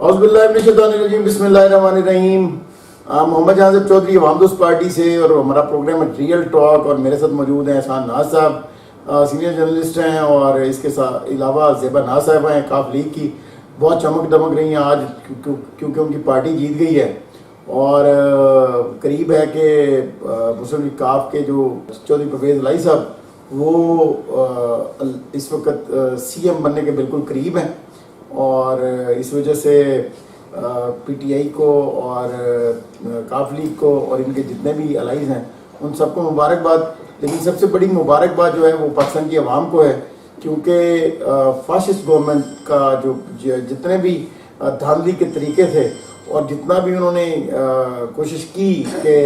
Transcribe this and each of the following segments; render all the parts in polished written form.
اعوذ باللہ من الشیطان الرجیم، بسم اللہ الرحمن الرحیم۔ محمد جہاں زیب چودھری عوام دوست پارٹی سے، اور ہمارا پروگرام ہے ریئل ٹاک، اور میرے ساتھ موجود ہیں احسان ناز صاحب، سینئر جرنلسٹ ہیں، اور اس کے علاوہ زیبا ناز صاحبہ ہیں، کاف لیگ کی، بہت چمک دمک رہی ہیں آج کیونکہ ان کی پارٹی جیت گئی ہے، اور قریب ہے کہ مسلم لیگ کاف کے جو چودھری پرویز الہی صاحب وہ اس وقت سی ایم بننے کے بالکل قریب ہیں، اور اس وجہ سے پی ٹی آئی کو اور کاف لیگ کو اور ان کے جتنے بھی الائز ہیں ان سب کو مبارکباد۔ لیکن سب سے بڑی مبارکباد جو ہے وہ پاکستان کی عوام کو ہے، کیونکہ فاشسٹ گورنمنٹ کا جو جتنے بھی دھاندلی کے طریقے تھے اور جتنا بھی انہوں نے کوشش کی کہ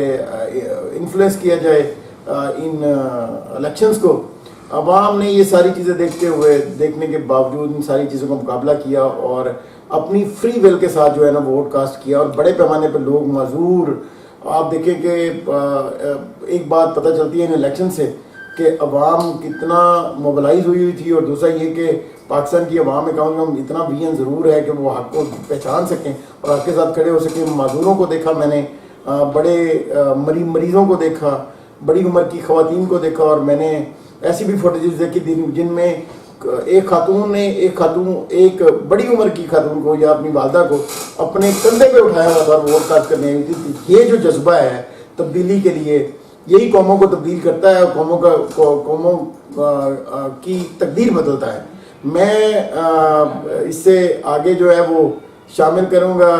انفلوئنس کیا جائے ان الیکشنز کو، عوام نے یہ ساری چیزیں دیکھنے کے باوجود ان ساری چیزوں کا مقابلہ کیا اور اپنی فری ول کے ساتھ جو ہے نا ووٹ کاسٹ کیا، اور بڑے پیمانے پر لوگ معذور۔ آپ دیکھیں کہ ایک بات پتہ چلتی ہے ان الیکشن سے کہ عوام کتنا موبلائز ہوئی تھی، اور دوسرا یہ کہ پاکستان کی عوام میں کم از کم اتنا ویژن ضرور ہے کہ وہ حق کو پہچان سکیں اور حق کے ساتھ کھڑے ہو سکیں۔ معذوروں کو دیکھا میں نے، بڑے مریضوں کو دیکھا، بڑی عمر کی خواتین کو دیکھا، اور میں نے ایسی بھی فوٹیجز دیکھی جن میں ایک خاتون نے ایک بڑی عمر کی خاتون کو یا اپنی والدہ کو اپنے کندھے پہ اٹھایا ہوا تھا ووٹ کاسٹ کرنے۔ یہ جو جذبہ ہے تبدیلی کے لیے، یہی قوموں کو تبدیل کرتا ہے اور قوموں کی تقدیر بدلتا ہے۔ میں اس سے آگے جو ہے وہ شامل کروں گا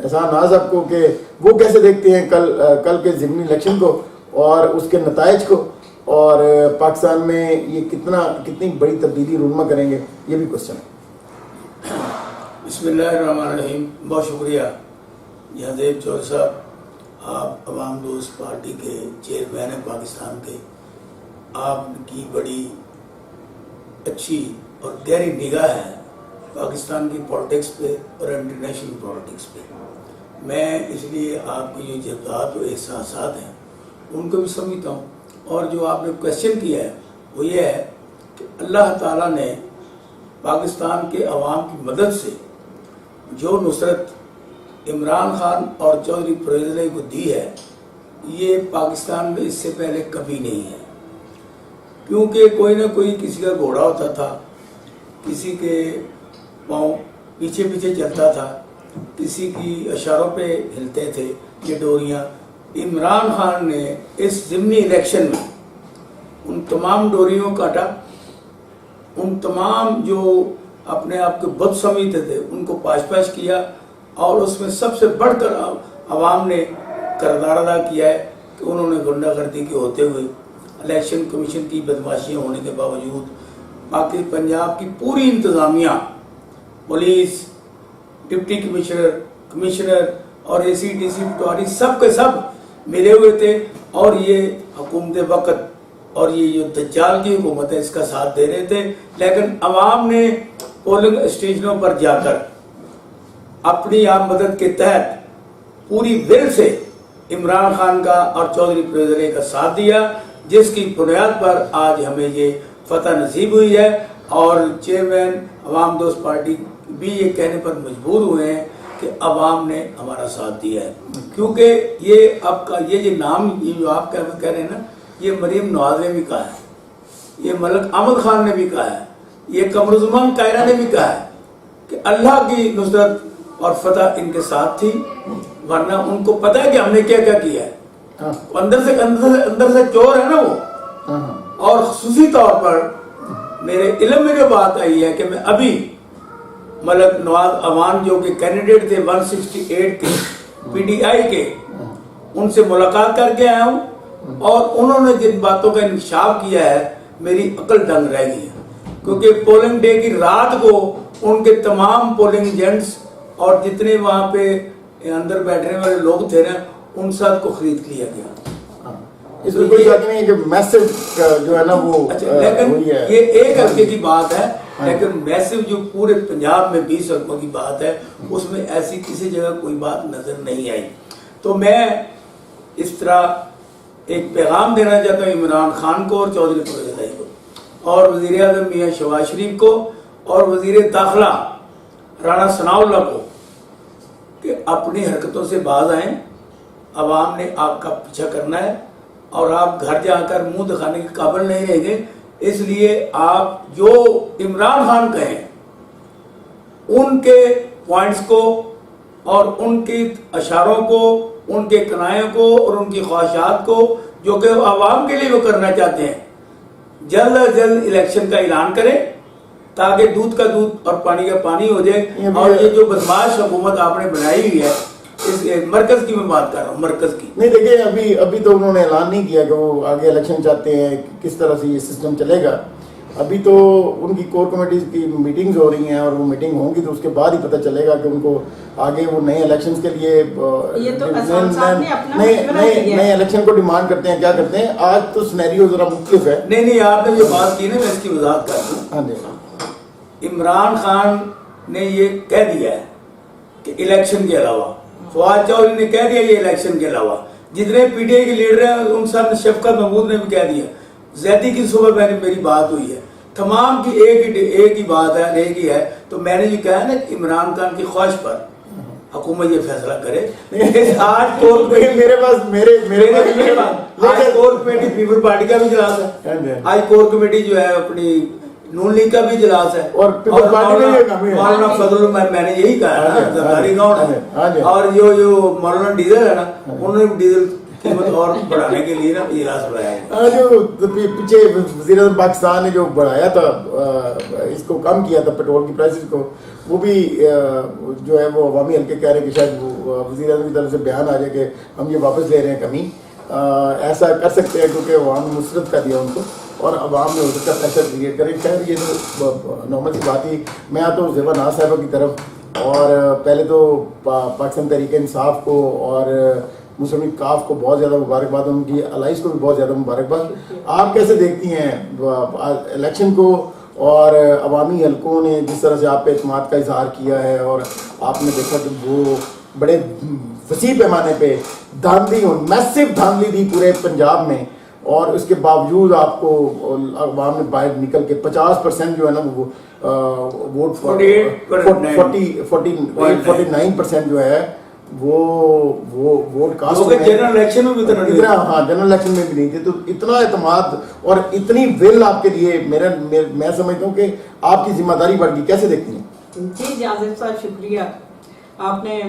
احسان ناز صاحب کو کہ وہ کیسے دیکھتے ہیں کل کے ضمنی الیکشن کو اور اس کے نتائج کو، اور پاکستان میں یہ کتنی بڑی تبدیلی رونما کریں گے، یہ بھی کوشچن ہے۔ بسم اللہ الرحمن الرحیم۔ بہت شکریہ زیب چودھری صاحب، آپ عوام دوست پارٹی کے چیئرمین ہیں پاکستان کے۔ آپ کی بڑی اچھی اور گہری نگاہ ہے پاکستان کی پالیٹکس پہ اور انٹرنیشنل پالیٹکس پہ۔ میں اس لیے آپ کی جو جذبات و احساسات ہیں ان کو بھی سمجھتا ہوں، اور جو آپ نے کویشچن کیا ہے وہ یہ ہے کہ اللہ تعالیٰ نے پاکستان کے عوام کی مدد سے جو نصرت عمران خان اور چودھری پرویز الہی کو دی ہے، یہ پاکستان میں اس سے پہلے کبھی نہیں ہے۔ کیونکہ کوئی نہ کوئی کسی کا گھوڑا ہوتا تھا، کسی کے پاؤں پیچھے پیچھے چلتا تھا، کسی کی اشاروں پہ ہلتے تھے یہ ڈوریاں۔ عمران خان نے اس ضمنی الیکشن میں ان تمام ڈوریوں کاٹا، ان تمام جو اپنے آپ کو بد سمجھتے تھے ان کو پاش کیا، اور اس میں سب سے بڑھ کر عوام نے کردار ادا کیا ہے کہ انہوں نے غنڈہ گردی کے ہوتے ہوئے، الیکشن کمیشن کی بدماشیاں ہونے کے باوجود، باقی پنجاب کی پوری انتظامیہ، پولیس، ڈپٹی کمشنر اور اے سی ڈی سی پٹواری سب کے سب ملے ہوئے تھے، اور یہ حکومت وقت اور یہ جو دجال کی حکومت ہے اس کا ساتھ دے رہے تھے۔ لیکن عوام نے پولنگ اسٹیشنوں پر جا کر اپنی آپ مدد کے تحت پوری ول سے عمران خان کا اور چودھری پرویز الہی کا ساتھ دیا، جس کی بنیاد پر آج ہمیں یہ فتح نصیب ہوئی ہے، اور چیئرمین عوام دوست پارٹی بھی یہ کہنے پر مجبور ہوئے ہیں کہ عوام نے ہمارا ساتھ دیا ہے۔ کیونکہ یہ آپ کا یہ جو نام جو آپ کہہ رہے ہیں نا، یہ مریم نواز نے بھی کہا ہے، یہ ملک احمد خان نے بھی کہا ہے، یہ قمر الزمان کائرہ نے بھی کہا ہے کہ اللہ کی نصرت اور فتح ان کے ساتھ تھی، ورنہ ان کو پتہ ہے کہ ہم نے کیا کیا کیا ہے۔ اندر سے چور ہے نا وہ۔ اور خصوصی طور پر میرے علم میں جو بات آئی ہے کہ میں ابھی ملک نواز امان جو کہ کینڈیڈیٹ تھے 168 کے پی ٹی آئی کے، ان سے ملاقات کر کے آیا ہوں، اور انہوں نے جن باتوں کا انکشاف کیا ہے میری عقل دنگ رہ گئی ہے۔ کیونکہ پولنگ ڈے کی رات کو ان کے تمام پولنگ ایجنٹس اور جتنے وہاں پہ اندر بیٹھنے والے لوگ تھے نا، ان سب کو خرید لیا گیا۔ اس میں کوئی شک نہیں کہ میسج جو ہے نا وہ، لیکن یہ ایک ہفتے کی بات ہے، لیکن میسو جو پورے پنجاب میں 20 سڑکوں کی بات ہے، اس میں ایسی کسی جگہ کوئی بات نظر نہیں آئی۔ تو میں اس طرح ایک پیغام دینا چاہتا ہوں عمران خان کو اور چودھری پرویز الہی کو، اور وزیر اعظم میاں شہباز شریف کو، اور وزیر داخلہ رانا ثناء اللہ کو، کہ اپنی حرکتوں سے باز آئیں. عوام نے آپ کا پیچھا کرنا ہے اور آپ گھر جا کر منہ دکھانے کے قابل نہیں رہیں گے. اس لیے آپ جو عمران خان کہیں ان کے پوائنٹس کو اور ان کی اشاروں کو، ان کے کنایوں کو اور ان کی خواہشات کو جو کہ عوام کے لیے وہ کرنا چاہتے ہیں، جلد از جلد الیکشن کا اعلان کریں تاکہ دودھ کا دودھ اور پانی کا پانی ہو جائے. اور یہ جو بدماش حکومت آپ نے بنائی ہوئی ہے، اس مرکز کی میں بات کر رہا ہوں، مرکز کی. نہیں دیکھیں، ابھی تو انہوں نے اعلان نہیں کیا کہ وہ آگے الیکشن چاہتے ہیں، کس طرح سے یہ سسٹم چلے گا. ابھی تو ان کی کور کمیٹیز کی میٹنگز ہو رہی ہیں اور وہ میٹنگ ہوں گی تو اس کے بعد ہی پتہ چلے گا کہ ان کو آگے وہ نئے الیکشنز کے لیے نئے الیکشن کو ڈیمانڈ کرتے ہیں، کیا کرتے ہیں. آج تو سینیریو ذرا مختلف ہے. نہیں آپ نے جو بات کی نا، میں اس کی وضاحت کر دوں. ہاں جی، عمران خان نے یہ کہہ دیا ہے کہ الیکشن کے علاوہ، فواد چودھری نے کہہ دیا یہ الیکشن کے علاوہ، جتنے پی ٹی آئی کے لیڈر ہیں ان سب، شفقت محمود نے بھی کہہ دیا. زیدی کی صبح میری بات ہوئی ہے، تمام کی ایک ہی بات ہے، ایک ہی ہے. تو میں نے یہ کہا نا کہ عمران خان کی خواہش پر حکومت یہ فیصلہ کرے. آج کور کمیٹی پیپل پارٹی کا بھی اجلاس ہے، آج کور کمیٹی جو ہے اپنی نون لیگ کا بھی اجلاس ہے، اور مولانا فضل، میں نے یہی کہا ہے زرداری گاؤں ہے. اور جو مولانا ڈیزل ہے نا، انہوں نے ڈیزل قیمت اور بڑھانے کے لیے نا اجلاس بڑھایا ہے. جو پیچھے وزیر اعظم پاکستان نے جو بڑھایا تھا، اس کو کم کیا تھا پیٹرول کی پرائسز کو، وہ بھی جو ہے وہ عوامی حلقے کہہ رہے ہیں کہ شاید وزیر اعظم کی طرف سے بیان آ جائے کہ ہم یہ واپس لے رہے ہیں کمی. ایسا کر سکتے ہیں کیونکہ عوام نے مسرت کر دیا ان کو اور عوام نے اس کا پریشر کریٹ کرے. خیر یہ تو نارمل سی بات ہی. میں آتا ہوں زیبا ناز صاحبہ کی طرف، اور پہلے تو پاکستان تحریک انصاف کو اور مسلم کاف کو بہت زیادہ مبارکباد، ان کی الائنس کو بھی بہت زیادہ مبارکباد. آپ کیسے دیکھتی ہیں الیکشن کو اور عوامی حلقوں نے جس طرح سے آپ پہ اعتماد کا اظہار کیا ہے، اور آپ نے دیکھا کہ وہ بڑے وسیع پیمانے پہ دھاندلی، میسو دھاندلی دی پورے پنجاب میں، اور اس کے باوجود آپ کو عوام نے باہر نکل کے 50% جو ہے نا وہ ووٹ 49% جو ہے وہ ووٹ کاسٹ جنرل الیکشن میں بھی اتنا، ہاں جنرل الیکشن میں بھی نہیں تھے. تو اتنا اعتماد اور اتنی ول آپ کے لیے میں سمجھتا ہوں کہ آپ کی ذمہ داری بڑھ گئی. کیسے دیکھتی ہیں؟ جی عاصف صاحب شکریہ. آپ نے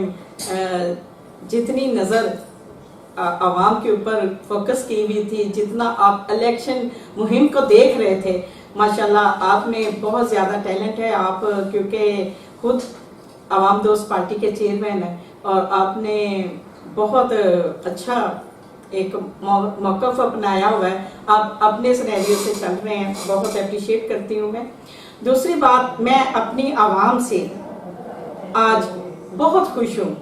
جتنی نظر عوام کے اوپر فوکس کی ہوئی تھی، جتنا آپ الیکشن مہم کو دیکھ رہے تھے، ماشاءاللہ آپ میں بہت زیادہ ٹیلنٹ ہے. آپ کیونکہ خود عوام دوست پارٹی کے چیئرمین ہیں اور آپ نے بہت اچھا ایک موقف اپنایا ہوا ہے. آپ اپنے سینیریو سے چل رہے ہیں، بہت اپریشیٹ کرتی ہوں میں. دوسری بات، میں اپنی عوام سے آج بہت خوش ہوں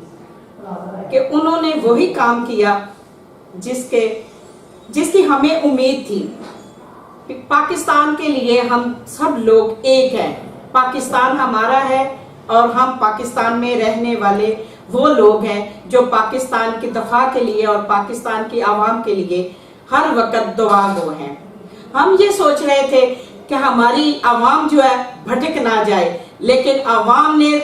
کہ انہوں نے وہی کام کیا جس کی ہمیں امید تھی. پاکستان کے لیے ہم سب لوگ ایک ہیں. پاکستان ہمارا ہے اور ہم پاکستان میں رہنے والے وہ لوگ ہیں جو پاکستان کی دفاع کے لیے اور پاکستان کی عوام کے لیے ہر وقت دعا گو ہیں. ہم یہ سوچ رہے تھے کہ ہماری عوام جو ہے بھٹک نہ جائے، لیکن عوام نے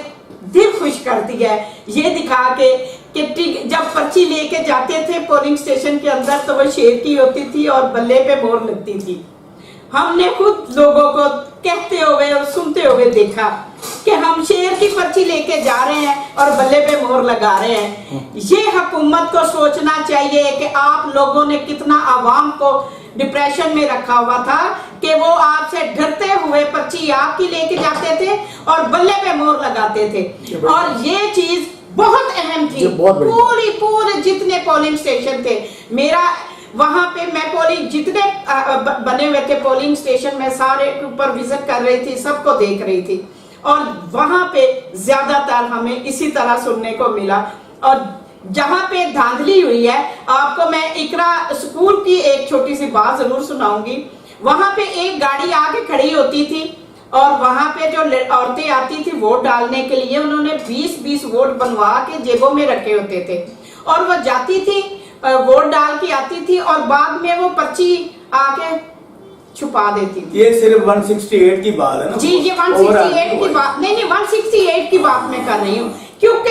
دل خوش کر دیا ہے یہ دکھا کے کہ جب پرچی لے کے جاتے تھے پولنگ سٹیشن کے اندر تو وہ شیر کی ہوتی تھی اور بلے پہ مہر لگتی تھی. ہم نے خود لوگوں کو کہتے ہوئے اور سنتے ہوئے دیکھا کہ ہم شیر کی پرچی لے کے جا رہے ہیں اور بلے پہ مہر لگا رہے ہیں. یہ حکومت کو سوچنا چاہیے کہ آپ لوگوں نے کتنا عوام کو ڈپریشن میں رکھا ہوا تھا کہ وہ آپ سے ڈرتے ہوئے پرچی آپ کی لے کے جاتے تھے اور بلے پہ مہر لگاتے تھے. اور یہ چیز بہت اہم تھی. پورے جتنے پولنگ سٹیشن تھے، میرا وہاں پہ میں پولنگ جتنے بنے ہوئے تھے پولنگ سٹیشن میں سارے اوپر وزٹ کر رہی تھی، سب کو دیکھ رہی تھی، اور وہاں پہ زیادہ تر ہمیں اسی طرح سننے کو ملا. اور جہاں پہ دھاندلی ہوئی ہے، آپ کو میں اقرا اسکول کی ایک چھوٹی سی بات ضرور سناؤں گی. وہاں پہ ایک گاڑی آگے کھڑی ہوتی تھی اور وہاں پہ جو عورتیں آتی تھی ووٹ ڈالنے کے لیے، انہوں نے 20 ووٹ بنوا کے جیبوں میں رکھے ہوتے تھے، اور وہ جاتی تھی ووٹ ڈال کے آتی تھی اور بعد میں وہ پرچی آ کے چھپا دیتی تھی. یہ صرف 168 کی بات ہے نا؟ جی یہ 168 کی بات نہیں، 168 کی بات میں کر رہی ہوں، کیونکہ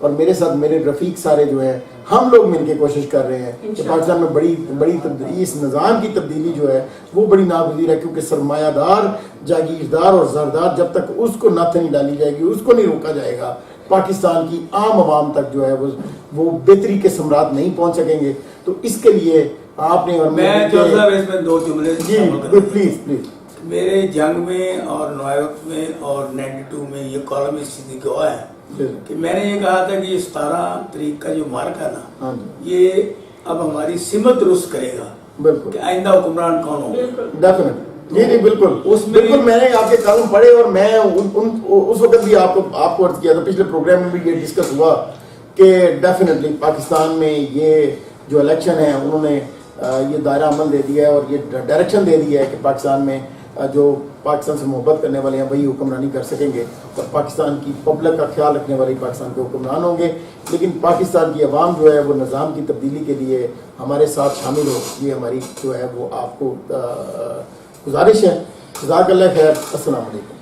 اور میرے ساتھ میرے رفیق سارے جو ہیں ہم لوگ مل کے کوشش کر رہے ہیں کہ پاکستان میں بڑی تبدیلی، اس نظام کی تبدیلی جو ہے وہ بڑی ناگزیر ہے، کیونکہ سرمایہ دار، جاگیردار اور زردار جب تک اس کو ناتھ نہیں ڈالی جائے گی، اس کو نہیں روکا جائے گا، پاکستان کی عام عوام تک جو ہے وہ بہتری کے ثمرات نہیں پہنچ سکیں گے۔ تو اس کے لیے آپ نے اور میں جوہر صاحب اس میں 2 جملے جی پلیز میرے جنگ میں اور نوائوت میں اور 92 میں یہ کالم اس چیز کی گواہ ہے کہ میں نے یہ کہا تھا کہ یہ 17 تاریخ کا جو مارکا نا یہ اب ہماری سمت درست کرے گا بالکل کہ آئندہ حکمران کون ہو۔ ڈیفینیٹ جی بالکل بالکل، میں نے آپ کے کالم پڑھے اور میں اس وقت بھی آپ کو عرض کیا تھا، پچھلے پروگرام میں بھی یہ ڈسکس ہوا کہ ڈیفینیٹلی پاکستان میں یہ جو الیکشن ہے انہوں نے یہ دائرہ عمل دے دیا ہے اور یہ ڈائریکشن دے دیا ہے کہ پاکستان میں جو پاکستان سے محبت کرنے والے ہیں وہی حکمرانی کر سکیں گے اور پاکستان کی پبلک کا خیال رکھنے والے پاکستان کے حکمران ہوں گے۔ لیکن پاکستان کی عوام جو ہے وہ نظام کی تبدیلی کے لیے ہمارے ساتھ شامل ہو، یہ ہماری جو ہے وہ آپ کو گزارش ہے۔ جزاک اللہ خیر، السلام علیکم۔